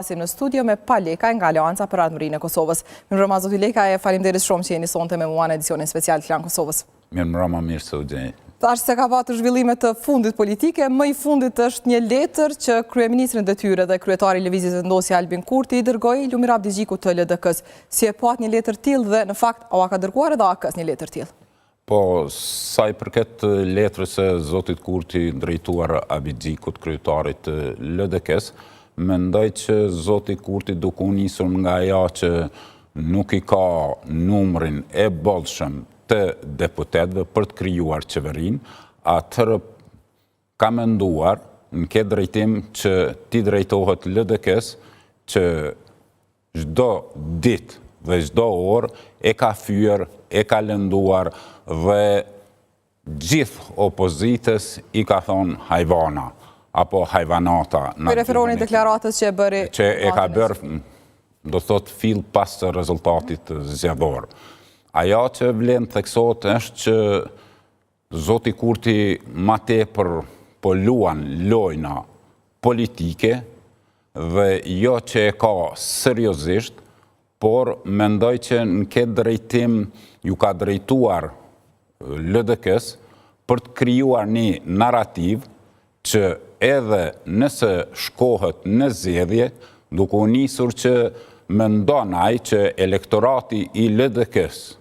Në studio me Paleka nga Alianca për Ardhmërinë e Kosovës. Mirëmbrëma zoti Leka, e faleminderit shumë që jeni sonte me mua në edicionin special të Klan Kosovës. Mirëmbrëma, mirë se u gjej. Thash se ka pasur zhvillime të fundit politike, më i fundit është një letër që kryeministri i detyrë dhe kryetari i Lëvizjes Vendosje Albin Kurti i dërgoi Lumir Abdixhikut të LDK-s. Si e pat një letër tillë dhe në fakt a ka dërguar edhe AK-s një letër tillë? Po, sa i përket letrës së zotit Kurti drejtuar Abdixhikut, kryetarit të LDK-s, mendoj që zoti Kurti duke u nisur nga ajo që nuk i ka numrin e bollshëm të deputetëve për të krijuar qeverinë, atëherë ka menduar në këtë drejtim që ti drejtohet LDK-s që çdo ditë dhe çdo orë e ka fyer, e ka lënduar dhe gjithë opozitës i ka thonë hajvana apo hajvanata. Për referoni deklaratës që e bëri... Që e ka bërë, do thot, fill pas të rezultatit zgjedhor. Ajo që vlen theksohet është që zoti Kurti ma tepër po luan lojna politike dhe jo që e ka seriozisht, por mendoj që në këtë drejtim ju ka drejtuar LDK-s për të krijuar një narrativ që edhe nëse shkohet në zgjedhje, duke u nisur që mendon ai që elektorati i LDK-s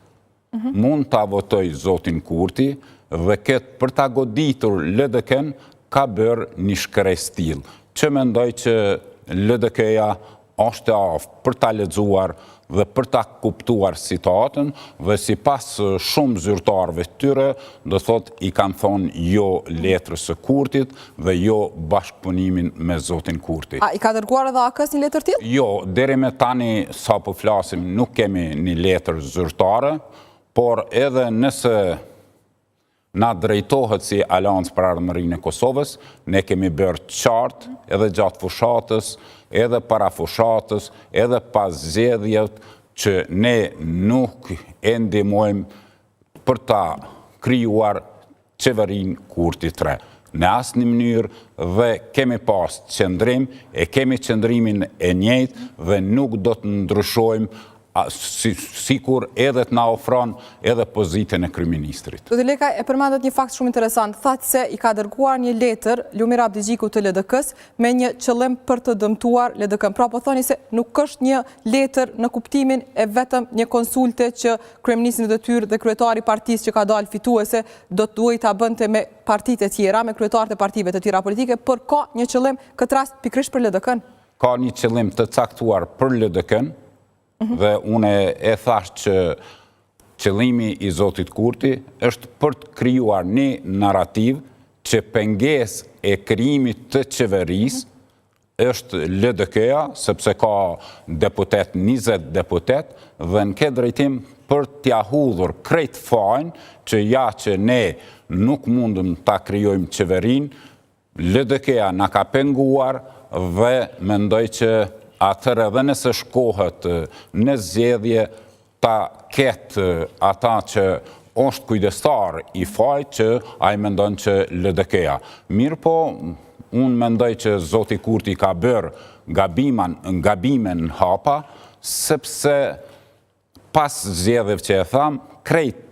mund ta votoj zotin Kurti dhe këtë për ta goditur LDK-n ka bërë një shkres tillë, që mendoj që LDK-ja është e aftë për ta lexuar dhe për ta kuptuar situatën dhe sipas shumë zyrtarëve të tyre, do thot i kanë thonë jo letrës së Kurtit dhe jo bashkëpunimin me zotin Kurti. A i ka dërguar edhe AK-s një letër tillë? Jo, deri me tani sa po flasim nuk kemi një letër zyrtare, por edhe nëse na drejtohet si Aliancë për Ardhmërinë e Kosovës, ne kemi bërë qartë edhe gjatë fushatës, edhe para fushatës, edhe pas zgjedhjeve që ne nuk e ndihmojmë për ta krijuar qeverinë Kurti 3. Në asnjë mënyrë dhe kemi pas qëndrim, e kemi qëndrimin e njëjtë dhe nuk do të ndryshojmë sikur edhe të na ofron edhe pozitën e kryeministrit. Zoti Leka, e përmendet një fakt shumë interesant. Thatë se i ka dërguar një letër Lumir Abdixhikut të LDK-s me një qëllim për të dëmtuar LDK-n. Pra po thoni se nuk është një letër në kuptimin e vetëm një konsulte që kryeministri i detyrë dhe kryetari i partisë që ka dalë fituese do të duhej ta bënte me partitë e tjera, me kryetarët e partive të tjera politike, por ka një qëllim këtë rast pikërisht për LDK-n. Ka një qëllim të caktuar për LDK-n. Dhe une e thash që qëllimi i zotit Kurti është për të krijuar një narrativ që pengesë e krijimit të qeverisë është LDK-ja, sepse ka 20 deputet, dhe në këtë drejtim për t'ia hudhur krejt fajin që ja që ne nuk mundëm ta krijojmë qeverinë, LDK-ja na ka penguar dhe mendoj që atëherë edhe nëse shkohet në zgjedhje ta ketë ata që është kujdestar i fajt që ai mendon që LDK-ja. Mirë po, unë mendoj që zoti Kurti ka bërë gabime në hapa, sepse pas zgjedhjeve që e tham, krejt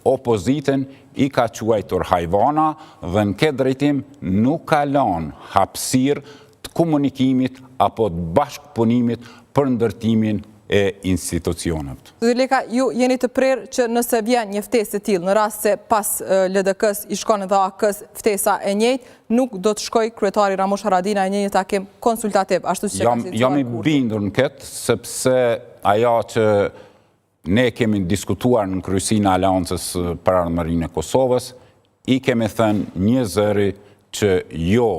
opozitën i ka quajtur hajvana dhe në këtë drejtim nuk ka lënë hapësirë të komunikimit apo të bashkëpunimit për ndërtimin e institucioneve. Zoti Leka, ju jeni të prerë që nëse vjen një ftesë e tillë, në rast se pas LDK-s i shkon edhe AK-s ftesa e njëjtë, nuk do të shkoj kryetari Ramush Haradinaj në një takim konsultativ, ashtu si që ka thënë. Jam i bindur në këtë, sepse ajo që ne kemi diskutuar në kryesinë e Aleancës për Ardhmërinë e Kosovës, i kemi thënë një zëri që jo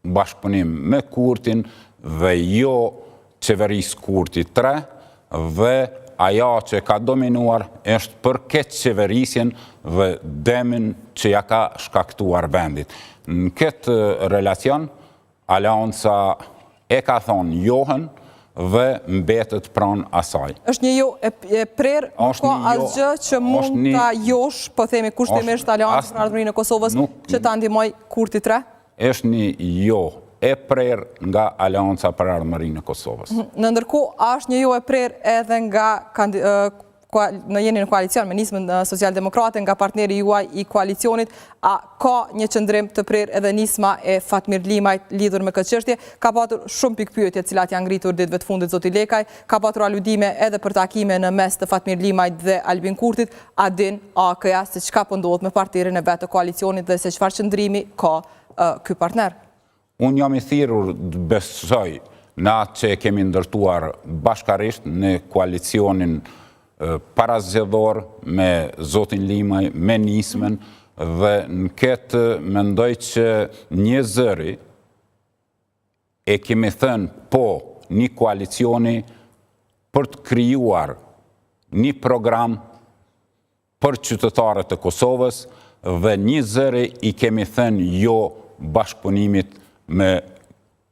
bashkëpunim me Kurtin dhe jo qeverisë Kurti 3 dhe ajo që ka dominuar është për këtë qeverisjen dhe demin që ja ka shkaktuar vendit. Në këtë relacion, Alianca e ka thonë johën dhe mbetet pranë asaj. Është një jo e prerë, nuk ka asgjë që mund ta josh, po themi kushtimisht Aliancës për Ardhmërinë e Kosovës që ta ndihmoj Kurti 3? Është një jo e prerë nga Aleanca për Ardhmërinë e Kosovës. Në ndërkohë, a është një jo e prerë edhe nga në jeni në koalicion me nismën Socialdemokrate nga partneri juaj i koalicionit, a ka një qëndrim të prerë edhe nisma e Fatmir Limajt lidhur me këtë çështje? Ka patur shumë pikpyetje të cilat janë ngritur ditëve të fundit zoti Lekaj, ka patur aludime edhe për takime në mes të Fatmir Limajt dhe Albin Kurtit, a din AK-ja se çka po ndodhet me partnerin e vet të koalicionit dhe se çfarë qëndrimi ka ky partner? Unë jam i thirrur të besoj në atë që e kemi ndërtuar bashkarisht në koalicionin parazgjedhor me zotin Limaj, me nismen, dhe në këtë mendoj që një zëri e kemi thënë po një koalicioni për të krijuar një program për qytetarët e Kosovës dhe një zëri i kemi thënë jo bashkëpunimit me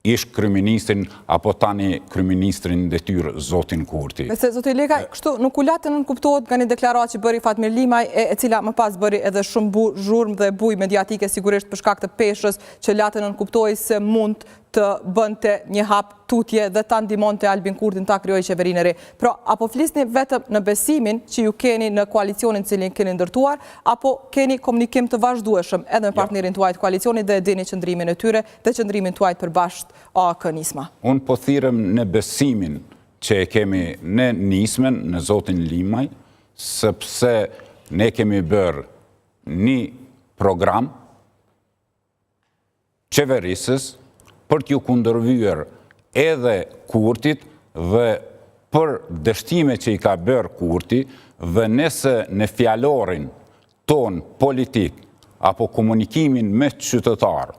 ish kryeministrin apo tani kryeministrin detyrë zotin Kurti. Se zoti Lekaj, kështu nuk u latë nënkuptohet nga një deklaratë që bëri Fatmir Limaj, e cila më pas bëri edhe shumë zhurmë dhe bujë mediatike sigurisht për shkak të peshës, që latë nënkuptohej se mund të bënte një hap tutje dhe ta ndihmonte Albin Kurtin ta krijojë qeverinë e re. Pra, apo flisni vetëm në besimin që ju keni në koalicionin cilin keni ndërtuar, apo keni komunikim të vazhdueshëm edhe me partnerin tuaj të koalicionit dhe e dini qëndrimin e tyre dhe qëndrimin tuaj përbashkët AK Nisma? Unë po thirrem në besimin që e kemi në nismen, në zotin Limaj, sepse ne kemi bërë një program qeverisës për t'ju kundërvyer edhe Kurtit dhe për dështime që i ka bërë Kurti, dhe nëse në fjalorin ton politik apo komunikimin me qytetar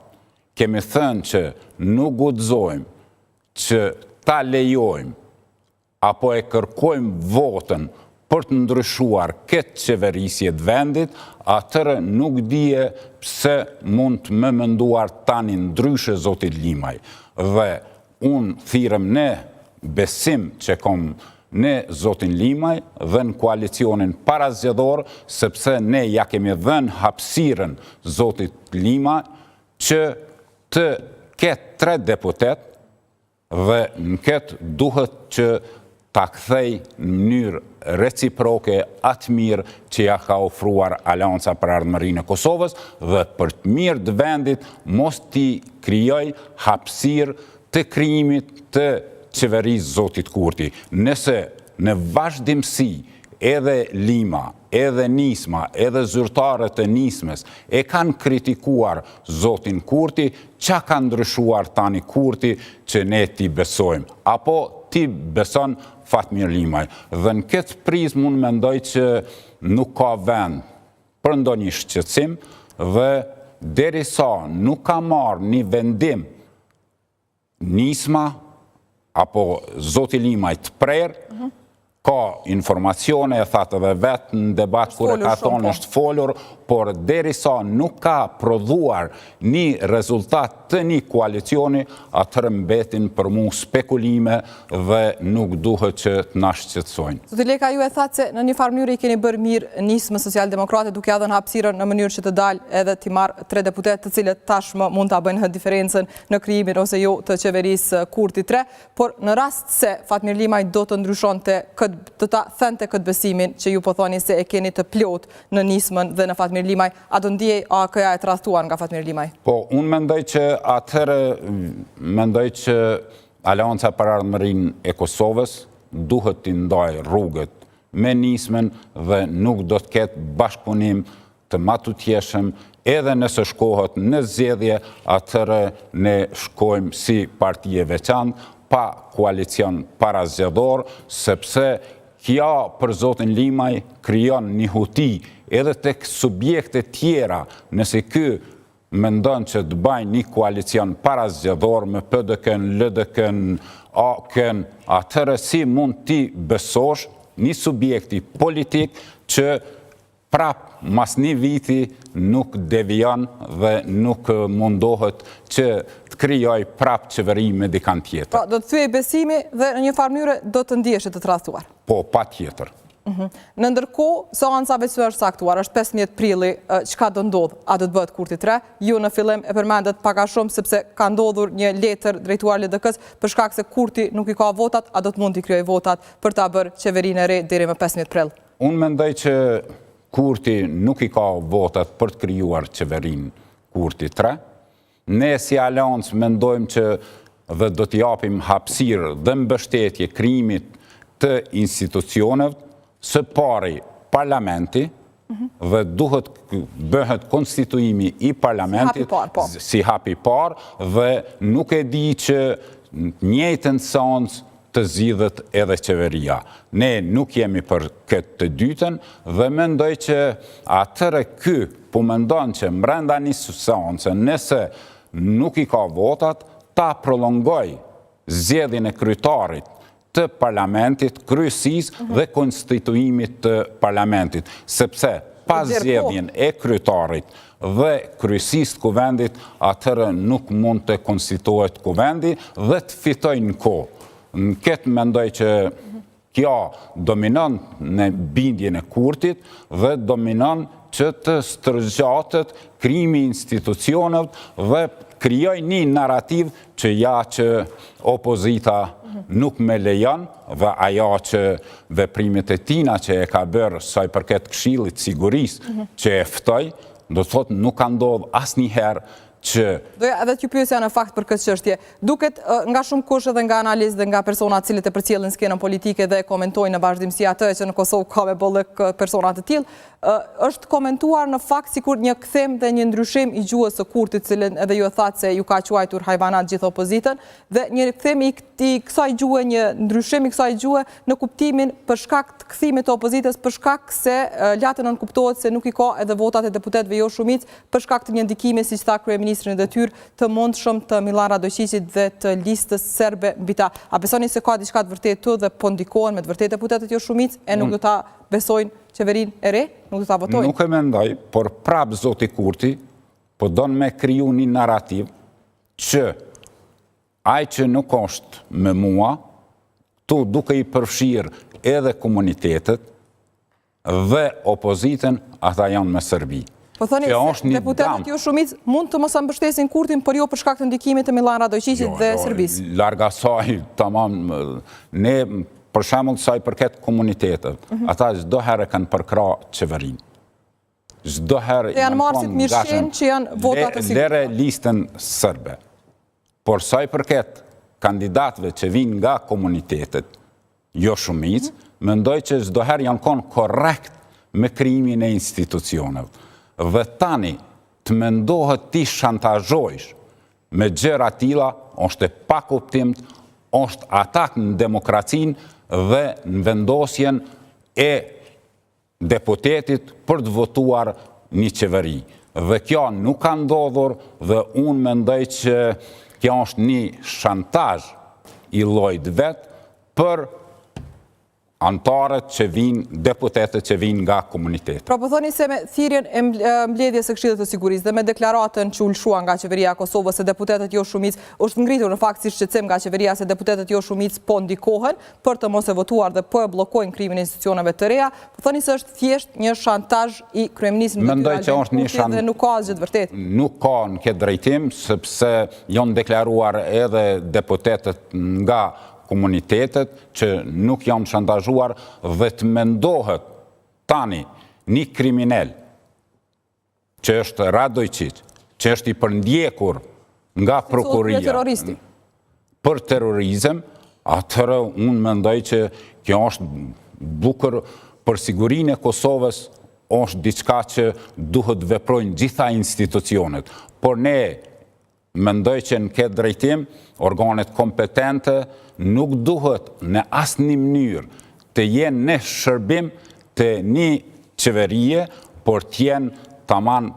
kemi thënë që nuk guxojmë që ta lejojmë apo e kërkojmë votën për të ndryshuar këtë qeverisje të vendit, atëre nuk dije pse mund të më menduar tani ndryshe zotit Limaj. Dhe unë thirrem në besim që kom në zotin Limaj dhe në koalicionin parazgjedhor, sepse ne ja kemi dhënë hapësirën zotit Limaj që të ketë 3 deputet dhe në këtë duhet që ta kthej në mënyrë reciproke atë mirë që ja ka ofruar Aleanca për Ardhmërinë e Kosovës dhe për të mirë të vendit mos t'i krijoj hapësirë të krijimit të qeverisë zotit Kurti. Nëse në vazhdimsi edhe Lima, edhe Nisma, edhe zyrtarët e Nismes e kanë kritikuar zotin Kurti, çka ka ndryshuar tani Kurti që ne t'i besojmë? Apo ti beson Fatmir Limaj? Dhe në këtë prizmë unë mendoj që nuk ka vend për ndonjë shqetësim dhe derisa nuk ka marrë një vendim Nisma apo zoti Limaj të prerë, ka informacione, e thatë edhe vetë në debat kur e ka thonë është folur, por derisa nuk ka prodhuar një rezultat të një koalicioni, atëherë mbetin për mu spekulime dhe nuk duhet që të na shqetësojnë. Zoti Lekaj, ju e thatë se në një farë mënyrë i keni bërë mirë nismën socialdemokrate duke dhënë hapësirën në mënyrë që të dalë edhe t'i marrë 3 deputet të cilët tashmë mund ta bëjnë diferencën në krijimin ose jo të qeverisë Kurti 3, por në rast se Fatmir Limaj do të ndryshonte të ta thënte këtë besimin që ju po thoni se e keni të plot në nismën dhe në Fatmir Limaj, a do ndjej AK-ja e tradhtuar nga Fatmir Limaj? Po, unë mendoj që atëherë mendoj që Aleanca për Ardhmërinë e Kosovës duhet t'i ndajë rrugët me nismën dhe nuk do të ketë bashkëpunim të matutjeshëm, edhe nëse shkohet në zgjedhje, atëherë ne shkojmë si parti e veçantë pa koalicion parazgjedhor, sepse kjo për zotin Limaj krijon një huti edhe tek subjekte tjera, nëse ky mendon që të bajnë një koalicion parazgjedhor me PDK-n, LDK-n, AK-n, atëherë si mund ti besosh një subjekti politik që prap mas një viti nuk devion dhe nuk mundohet që të krijoj prap qeveri me dikant tjetër. Do të thyej besimi dhe në një farë mënyrë do të ndjeshit të tradhtuar. Po, pa tjetër. Në ndërkohë, seancave që është saktuar, është 15 prilli, çka do ndodh? A do të bëhet kurti 3? Ju në fillim e përmendet pak a shumë sepse ka ndodhur një letër drejtuar LDK-s për shkak se kurti nuk i ka votat, a do të mund t'i krijojë votat për ta bërë qeverinë e re deri më 15 prill? Unë mendoj që kurti nuk i ka votat për të krijuar qeverinë kurti 3. Ne si aleancë mendojmë që dhe do t'i japim hapësirë dhe mbështetje krijimit të institucioneve. Së pari parlamenti dhe duhet bëhet konstituimi i parlamentit si hapi parë dhe nuk e di që njëjtën seancë të zgjidhet edhe qeveria. Ne nuk jemi për këtë të dytën dhe mendoj që atëre ky po mendon që brenda një seance nëse nuk i ka votat, ta prolongoj zgjedhjen e kryetarit të parlamentit, kryesisë dhe konstituimit të parlamentit, sepse pas zgjedhjen e kryetarit dhe kryesisë të kuvendit, atëherë nuk mund të konstituohet kuvendi dhe të fitojnë kohë. Në këtë mendoj që kjo dominon në bindjen e kurtit dhe dominon që të stërgjatet krijimi i institucioneve dhe krijoj një narrativ që ja që opozita nuk me lejon dhe ajo që veprimet e tina që e ka bërë saj përket Këshillit të Sigurisë që e ftoi, do të thotë nuk ka ndodhur asnjëherë që... Doja edhe t'ju pyesja në fakt për këtë çështje. Duket nga shumë kush edhe nga analizë dhe nga persona të cilët e përcjellin skenën politike dhe e komentojnë në vazhdimsi atë që në Kosovë ka me bollëk persona të tillë, është komentuar në fakt sikur një kthem dhe një ndryshim i gjuhës së kurtit, cilën edhe ju e thatë se ju ka quajtur hajvanat gjithë opozitën, dhe një kthem i kësaj gjuhë, një ndryshim i kësaj gjuhë në kuptimin për shkak të kthimit të opozitës, për shkak se latë nënkuptohet se nuk i ka edhe votat e deputetëve jo shumicë, për shkak të një ndikimi siç tha kryeministri në detyrë të mundshëm të Milan Radojqićit dhe të listës serbe mbi ta. A besoni se ka diçka të vërtetë dhe po ndikohen me të vërtetë deputetët jo shumicë e nuk do ta besojnë qeverinë e re, nuk do ta votojnë? Nuk e mendoj, por prap zoti Kurti po don me kriju një narrativ që ai që nuk është me mua, tu duke i përfshirë edhe komunitetet dhe opozitën, ata janë me Serbi. Po thoni se deputetët jo shumicë mund të mos mbështesin Kurtin, por jo për shkak të ndikimit të Milan Radojqićit dhe Serbisë. Larga saj, tamam, ne për shembull saj përket komunitetet, ata çdo herë kanë përkra qeverinë. Çdo herë janë marrë si të mirëshenjë që janë vota të sigurta. Lere listën serbe. Por saj përket kandidatëve që vinë nga komunitetet jo shumicë, mendoj që çdo herë janë qenë korrekt me krijimin e institucioneve. Dhe tani të mendohet ti shantazhojsh me gjëra tilla, është e pakuptimt, është atak në demokracinë dhe në vendosjen e deputetit për të votuar një qeveri. Dhe kjo nuk ka ndodhur dhe unë mendoj që kjo është një shantazh i llojit vet për antarët që vinë, deputetët që vinë nga komunitetet. Pra po thoni se me thirrjen e mbledhjes së Këshillit të Sigurisë dhe me deklaratën që u lëshua nga qeveria e Kosovës se deputetët jo shumicë, është ngritur në fakt si shqetësim nga qeveria se deputetët jo shumicë po ndikohen për të mos e votuar dhe po e bllokojnë krijimin e institucioneve të reja. Po thoni se është thjesht një shantazh i kryeministrit dhe nuk ka asgjë të vërtetë. Nuk ka në këtë drejtim, sepse janë deklaruar edhe deputetët nga komunitetet që nuk janë shantazhuar dhe të mendohet tani një kriminal që është Radojqić, që është i përndjekur nga prokuria për terrorizëm, atëherë unë mendoj që kjo është bukur për sigurinë e Kosovës, është diçka që duhet veprojnë gjitha institucionet. Por ne mendoj që në këtë drejtim, organet kompetente nuk duhet në asnjë mënyrë të jenë në shërbim të një qeverie, por të jenë tamam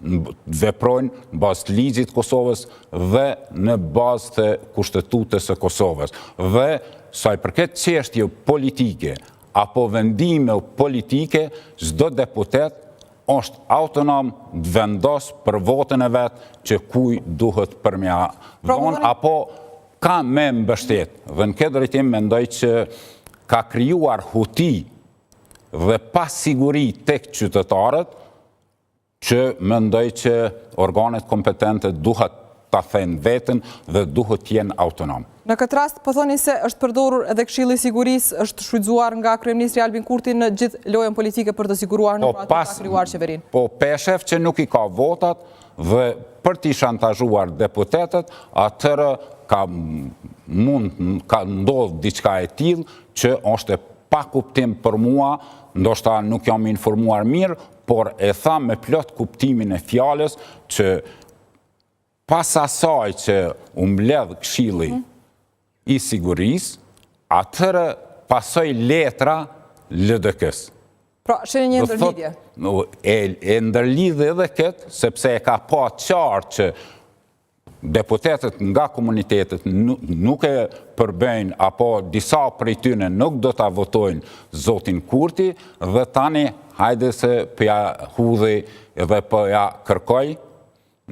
veprojnë në bazë të ligjit të Kosovës dhe në bazë të kushtetutës së Kosovës. Dhe sa i përket çështje politike apo vendime politike, çdo deputet është autonom të vendos për votën e vetë që kuj duhet për mja vonë, apo ka me mbështet. Dhe në këtë drejtim mendoj që ka krijuar huti dhe pa siguri tek qytetarët, që mendoj që organet kompetente duhet ta thënë vetën dhe duhet të jenë autonom. Në këtë rast, po thoni se është përdorur edhe Këshilli i Sigurisë, është shfrytzuar nga Kryeministri Albin Kurti në gjithë lojën politike për të siguruar në atë ta krijuar qeverinë. Po peshef që nuk i ka votat dhe për t'i shantazhuar deputetët, atëherë ka ndodhë diçka e tillë që është pa kuptim për mua, ndoshta nuk jam informuar mirë, por e tha me plot kuptimin e fjalës që pas asaj që u mbledh Këshilli i Sigurisë, atëherë pasoi letra LDK-s. Pra, sheni një ndërlidhje. E ndërlidhe edhe këtë, sepse e ka pa qartë që deputetët nga komunitetet nuk e përbëjnë, apo disa prej tyre nuk do ta votojnë zotin Kurti, dhe tani hajde se përja hudhi dhe përja kërkoj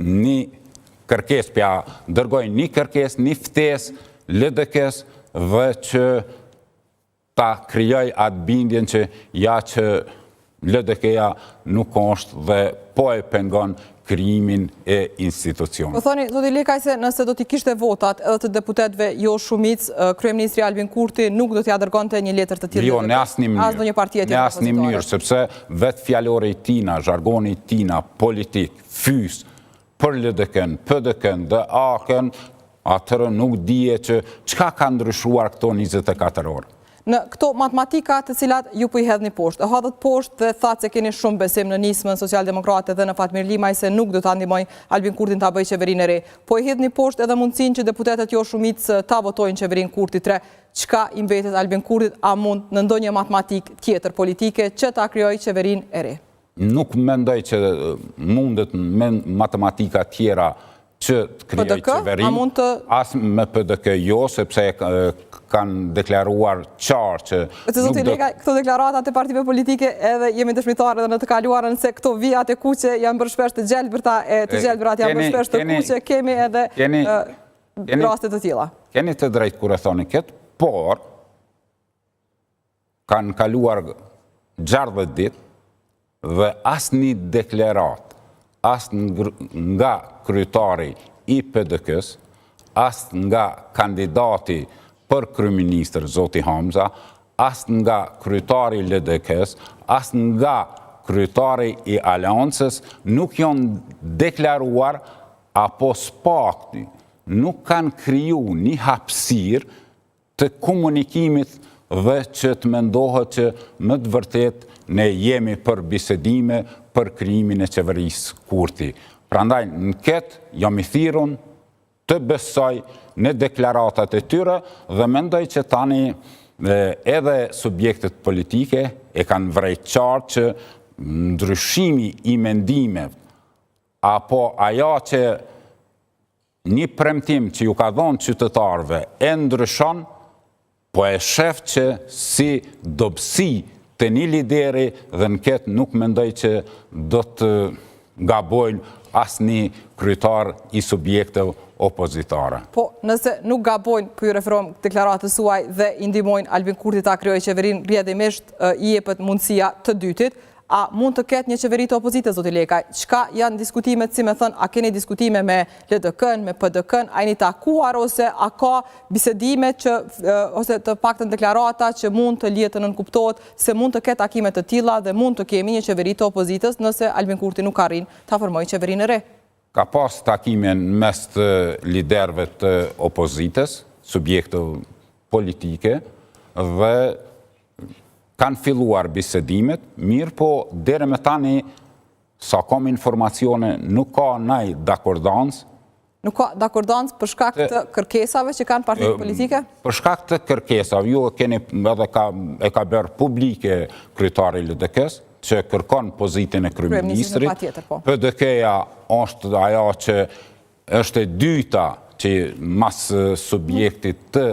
një kërkes, përja dërgoj një kërkes, një ftesë LDK-s dhe që ta krijoj atë bindjen që ja që LDK-ja nuk është dhe po e pengon krijimin e institucionit. Po thoni, zoti Lekaj, se nëse do t'i kishte votat edhe të deputetëve jo shumicë, Kryeministri Albin Kurti nuk do t'ja dërgonte një letër të tillë. Jo, në asnjë mënyrë. As ndonjë partie tjetër. Në asnjë mënyrë, sepse vetë fjalori i tina, zhargoni i tina politik, fys për LDK-n, PDK-n dhe AK-n, atëherë nuk dije që çka ka ndryshuar këto 24 orë. Në këto matematika të cilat ju po i hedhni poshtë, hodhët poshtë dhe thatë se keni shumë besim në nismën Socialdemokrate dhe në Fatmir Limaj se nuk do ta ndihmojnë Albin Kurtin ta bëjë qeverinë e re. Po i hedhni poshtë edhe mundësinë që deputetët jo shumicë ta votojnë qeverinë Kurti 3. Çka i mbetet Albin Kurtit, a mund në ndonjë matematik tjetër politike që ta krijojë qeverinë e re? Nuk mendoj që mundet me matematika tjera që të krijojë qeverinë, as me PDK jo, sepse kanë deklaruar qartë që... Zoti Lekaj, këto deklaratat e partive politike edhe jemi dëshmitarë edhe në të kaluarën se këto vijat e kuqe janë bërë shpesh të gjelbërta, të gjelbërat janë bërë shpesh të kuqe, kemi edhe rastet të tilla. Keni të drejtë kur e thoni këtë, por kanë kaluar 60 ditë dhe asnjë deklarat, as nga kryetari i PDK-s, as nga kandidati për kryeministër zoti Hamza, as nga kryetari i LDK-s, as nga kryetari i Aleancës nuk janë deklaruar apo spakti, nuk kanë kriju një hapësirë të komunikimit dhe që të mendohet që më të vërtet ne jemi për bisedime për krijimin e qeverisë Kurti. Prandaj në këtë jam i thirrur të besoj në deklaratat e tyre dhe mendoj që tani edhe subjektet politike e kanë vërejtë qartë që ndryshimi i mendimeve apo ajo që një premtim që ju ka dhënë qytetarëve e ndryshon, po e shef që si dobësi të një lideri dhe në këtë nuk mendoj që do të gabojnë asnjë kryetar i subjekteve opozitare. Po, nëse nuk gabojnë, po ju referojmë deklaratës suaj dhe i ndihmojnë Albin Kurti ta krijojë qeverinë, rrjedhimisht i jepet mundësia të dytit, a mund të ketë një qeveri të opozitës, zoti Lekaj? Çka janë diskutimet, si me thënë, a keni diskutime me LDK-n, me PDK-n, a jeni takuar ose a ka bisedime që ose të paktën deklarata që mund të lihet të nënkuptohet se mund të ketë takime të tilla dhe mund të kemi një qeveri të opozitës nëse Albin Kurti nuk arrin ta formojë qeverinë e re? Ka pas takime mes të liderëve të opozitës, subjekteve politike dhe kanë filluar bisedimet, mirë po deri me tani sa kam informacione nuk ka ndaj dakordancë. Nuk ka dakordancë për shkak të kërkesave që kanë partitë politike? Për shkak të kërkesave, ju keni edhe e ka bërë publike kryetari i LDK-s, që kërkon pozitin e kryeministrit. PDK-ja është ajo që është e dyta që mas subjektit të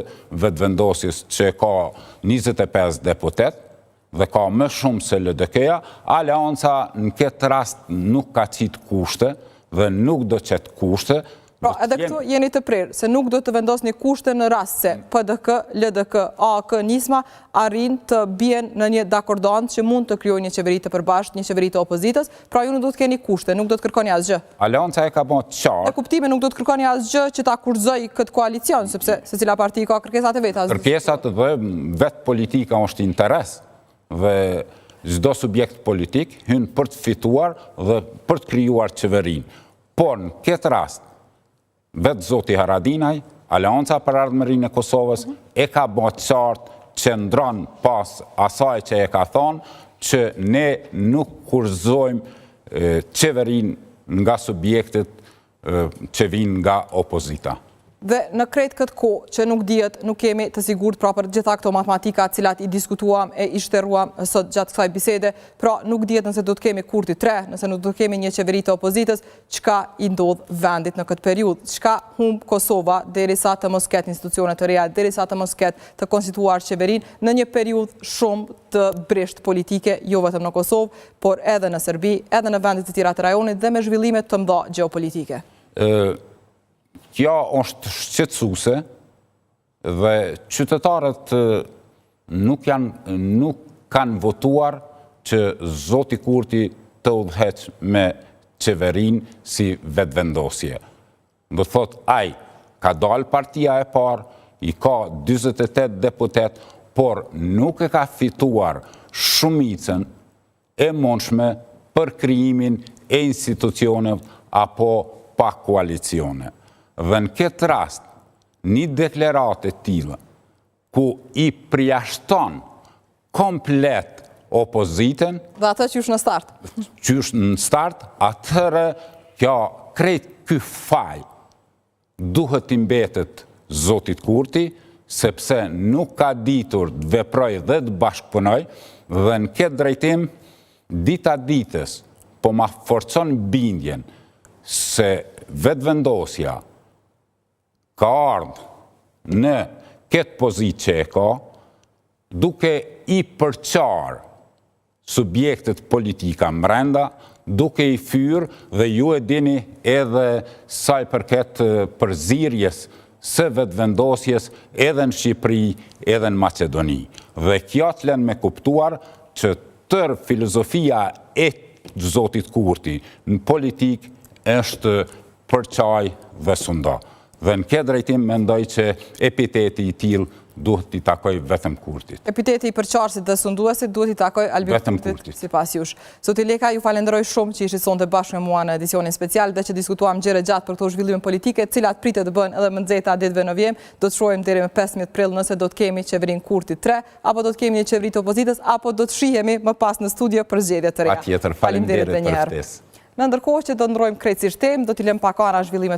vetëvendosjes që ka 25 deputet dhe ka më shumë se LDK-ja, Aleanca në këtë rast nuk ka qitë kushte dhe nuk do qetë kushte, Pra, edhe këtu jeni të prerë, se nuk do të vendosni kushte në rast se PDK, LDK, AK, Nisma arrin të bien në një dakordant që mund të krijojë një qeveri të përbashkët, një qeveri të opozitës, pra ju nuk do të keni kushte, nuk do të kërkoni asgjë. Aleanca e ka bën qartë. Në kuptime nuk do të kërkoni asgjë që ta kurrëzoj këtë koalicion, sepse secila parti ka kërkesat e veta. Kërkesat dhe vetë politika është interes dhe çdo subjekt politik hyn për të fituar dhe për të krijuar qeverinë. Por në këtë rast vetë zoti Haradinaj, Aleanca për Ardhmërinë e Kosovës, e ka bërë qartë që ndron pas asaj që e ka thonë, që ne nuk kurrëzojmë qeverinë nga subjektet që vinë nga opozita. Dhe në krejt këtë kohë që nuk dihet, nuk kemi të sigurt pra për gjitha këto matematika cilat i diskutuam e i shtërruam sot gjatë kësaj bisede, pra nuk dihet nëse do të kemi kurti 3, nëse nuk do të kemi një qeveri të opozitës, çka i ndodh vendit në këtë periudhë, çka humb Kosova derisa të mos ketë institucione të reja, derisa të mos ketë të konstituar qeverinë në një periudhë shumë të brisht politike, jo vetëm në Kosovë, por edhe në Serbi, edhe në vendet të tjera të rajonit dhe me zhvillime të mëdha gjeopolitike. Kjo është shqetësuese dhe qytetarët nuk kanë votuar që zoti Kurti të udhëheq me qeverinë si vetëvendosje. Do të thotë, ai ka dalë partia e parë, i ka 48 deputet, por nuk e ka fituar shumicën e mundshme për krijimin e institucioneve apo pa koalicione. Dhe në këtë rast, një deklaratë e tillë, ku i përjashton komplet opozitën, dhe atë që është në start. Që është në start, atëherë kjo krejt ky faj duhet të mbetet zotit Kurti, sepse nuk ka ditur të veproj dhe të bashkëpunoj, dhe në këtë drejtim, dita ditës, po ma forcon bindjen se vetëvendosja ka ardhë në këtë pozitë që e ka, duke i përqarë subjektet politika mbrenda, duke i fyrë dhe ju e dini edhe sa i përket përzirjes së vetëvendosjes edhe në Shqipëri, edhe në Macedoni. Dhe kjo të lënë me kuptuar që tërë filozofia e zotit Kurti në politik është përqaj dhe sunda. Dhe në këtë drejtim mendoj që epiteti i tillë duhet i takoj vetëm Kurtit. Epiteti i përqarësit dhe sunduesit duhet i takoj Albin Kurtit, sipas jush. Zoti Leka, ju falenderoj shumë që ishit sonte bashkë me mua në edicionin special dhe që diskutuam gjëra gjatë për këto zhvillime politike, të cilat pritet të bëhen edhe më nxehta ditëve në vjem. Do të shohim deri më 15 prill nëse do të kemi qeverinë Kurtit 3, apo do të kemi një qeveri të opozitës, apo do të shihemi më pas në studio për zgjedhje të reja. Patjetër, faleminderit për ftesë. Në ndërkohë që do ndrojmë krejtësisht temë, do t'i lëm pak ara zhvillimet